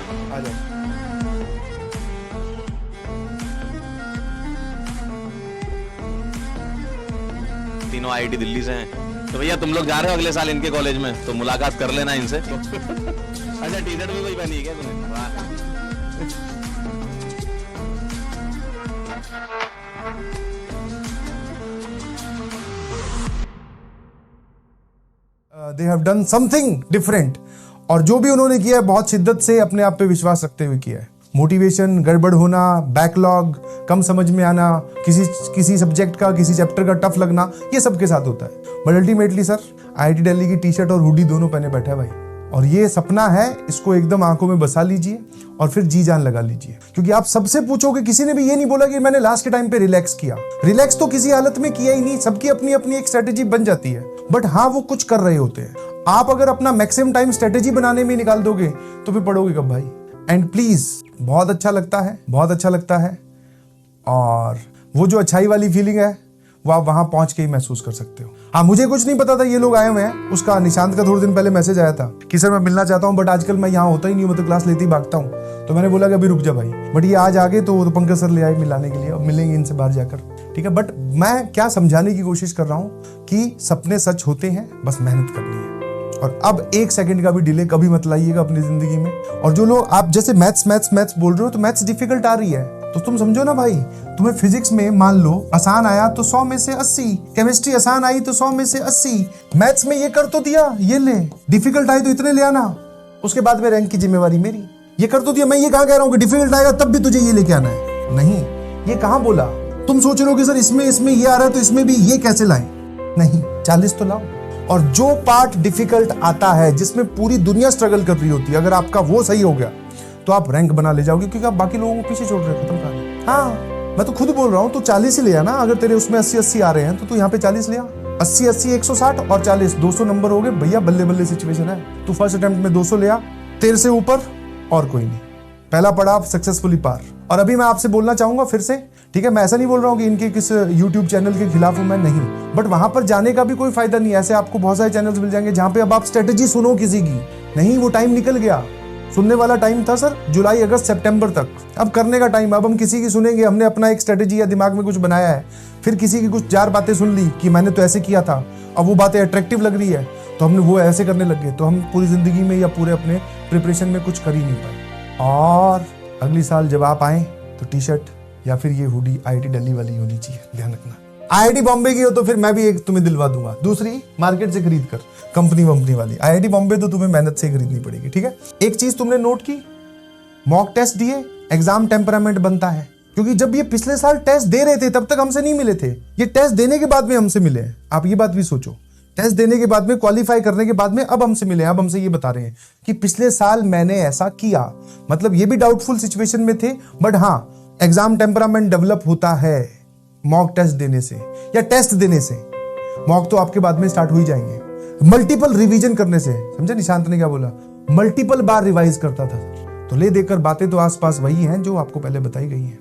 आ जाओ। तीनों आईआईटी दिल्ली से हैं, तो भैया तुम लोग जा रहे हो अगले साल इनके कॉलेज में, तो मुलाकात कर लेना इनसे। अच्छा, टी शर्ट भी कोई पहनी है क्या तूने? वाह। They have done something different, और जो भी उन्होंने किया है बहुत शिद्दत से अपने आप पे विश्वास रखते हुए किया है। मोटिवेशन गड़बड़ होना, बैकलॉग, कम समझ में आना, किसी सब्जेक्ट का, किसी चैप्टर का टफ लगना, ये सबके साथ होता है। But ultimately sir IIT Delhi की टी शर्ट और हुडी दोनों पहने बैठा है भाई, और ये सपना है, इसको एकदम आंखों में बसा लीजिए और फिर जी जान लगा लीजिए। क्योंकि आप सबसे पूछोगे, किसी ने भी ये नहीं बोला कि मैंने लास्ट के टाइम पे रिलैक्स किया। रिलैक्स तो किसी हालत में किया ही नहीं, सबकी अपनी अपनी एक स्ट्रेटेजी बन जाती है। बट हाँ, वो कुछ कर रहे होते हैं। आप अगर अपना मैक्सिमम टाइम स्ट्रेटेजी बनाने में निकाल दोगे तो फिर पढ़ोगे कब भाई। एंड प्लीज, बहुत अच्छा लगता है, बहुत अच्छा लगता है, और वो जो अच्छाई वाली फीलिंग है वो आप वहां पहुंच के ही महसूस कर सकते हो। हाँ, मुझे कुछ नहीं पता था ये लोग आए हुए हैं। उसका निशांत का थोड़े दिन पहले मैसेज आया था कि सर मैं मिलना चाहता हूँ, बट आजकल मैं यहाँ होता ही नहीं हूँ, मतलब क्लास लेते ही भागता हूँ। तो मैंने बोला कि अभी रुक जा भाई। बट ये आज आगे तो पंकज सर ले आए मिलाने के लिए, और मिलेंगे इनसे बाहर जाकर, ठीक है। बट मैं क्या समझाने की कोशिश कर रहा हूँ कि सपने सच होते हैं, बस मेहनत करनी है। और अब 1 सेकंड का भी डिले कभी मत लाइएगा अपनी जिंदगी में। और जो लोग आप जैसे मैथ्स बोल रहे हो, तो मैथ्स डिफिकल्ट आ रही है तो तुम समझो ना भाई, तुम्हें फिजिक्स में मान लो आसान आया तो 100 में से 80, केमिस्ट्री आसान आई तो 100 में से 80, मैथ्स में ये कर तो दिया, ये ले, डिफिकल्ट आई तो इतने ले आना, उसके बाद में रैंक की जिम्मेवारी मेरी। ये कर तो दिया, मैं ये कहाँ कह रहा हूँ कि डिफिकल्ट आएगा तब भी तुझे ये लेके आना है, नहीं, ये कहाँ बोला। तुम सोच रहे हो कि सर इसमें ये आ रहा है तो इसमें भी ये कैसे लाएं, नहीं, 40 तो लाओ। और जो पार्ट डिफिकल्ट आता है, जिसमें पूरी दुनिया स्ट्रगल कर रही होती है, अगर आपका वो सही हो गया तो आप रैंक बना ले जाओगे, क्योंकि आप बाकी लोगों को पीछे छोड़ रहे हो, खत्म कहानी। हाँ, मैं तो खुद बोल रहा हूँ, तो 40 ही ले आना। अगर तेरे उसमें 80 आ रहे हैं तो तू यहाँ पे 40 ले आ। 80 160 और 40 200 नंबर हो गए भैया, बल्ले बल्ले सिचुएशन है। तू फर्स्ट अटेम्प्ट में 200 ले आ, तेरे से ऊपर और कोई नहीं। पहला पड़ाव सक्सेसफुली पार। और अभी मैं आपसे बोलना चाहूंगा फिर से, ठीक है, मैं ऐसा नहीं बोल रहा हूँ कि इनके किस यूट्यूब चैनल के खिलाफ हूं मैं, नहीं, बट वहां पर जाने का भी कोई फायदा नहीं है। ऐसे आपको बहुत सारे चैनल्स मिल जाएंगे जहां पे अब आप स्ट्रेटेजी सुनो किसी की, नहीं, वो टाइम निकल गया। सुनने वाला टाइम था सर जुलाई अगस्त सितंबर तक, अब करने का टाइम। अब हम किसी की सुनेंगे, हमने अपना एक स्ट्रेटेजी या दिमाग में कुछ बनाया है, फिर किसी की कुछ 4 बातें सुन ली कि मैंने तो ऐसे किया था, अब वो बातें अट्रैक्टिव लग रही है तो हमने वो ऐसे करने लग गए, तो हम पूरी जिंदगी में या पूरे अपने प्रिपरेशन में कुछ कर ही नहीं पाए। और अगली साल जब आप आए तो टी शर्ट या फिर ये हुडी आईआईटी दिल्ली वाली होनी चाहिए, ध्यान रखना। आईआईटी बॉम्बे की हो तो फिर मैं भी एक तुम्हें दिलवा दूंगा, दूसरी मार्केट से खरीद कर, कंपनी वाली। आईआईटी बॉम्बे तो तुम्हें मेहनत से खरीदनी पड़ेगी, ठीक है। एक चीज तुमने नोट की, मॉक टेस्ट दिए, एग्जाम टेम्परामेंट बनता है। क्योंकि जब ये पिछले साल टेस्ट दे रहे थे तब तक हमसे नहीं मिले थे, ये टेस्ट देने के बाद में हमसे मिले हैं। आप ये बात भी सोचो, टेस्ट देने के बाद में, क्वालिफाई करने के बाद में अब हमसे मिले हैं, अब हमसे ये बता रहे हैं कि पिछले साल मैंने ऐसा किया। मतलब ये भी डाउटफुल सिचुएशन में थे, बट हाँ, एग्जाम टेम्परामेंट डेवलप होता है मॉक टेस्ट देने से या टेस्ट देने से। मॉक तो आपके बाद में स्टार्ट हो ही जाएंगे, मल्टीपल रिवीजन करने से। समझे निशांत ने क्या बोला, मल्टीपल बार रिवाइज करता था। तो ले देकर बातें तो आसपास वही हैं जो आपको पहले बताई गई हैं।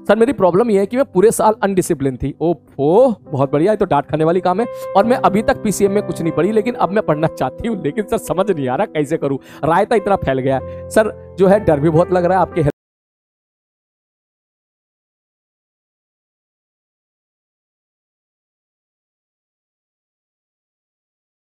सर मेरी प्रॉब्लम यह है कि मैं पूरे साल अनडिसिप्लिन थी। ओह बहुत बढ़िया, ये तो डांट खाने वाली काम है। और मैं अभी तक पीसीएम में कुछ नहीं पढ़ी, लेकिन अब मैं पढ़ना चाहती हूँ, लेकिन सर समझ नहीं आ रहा कैसे करूँ। रायता इतना फैल गया है सर, जो है डर भी बहुत लग रहा है आपके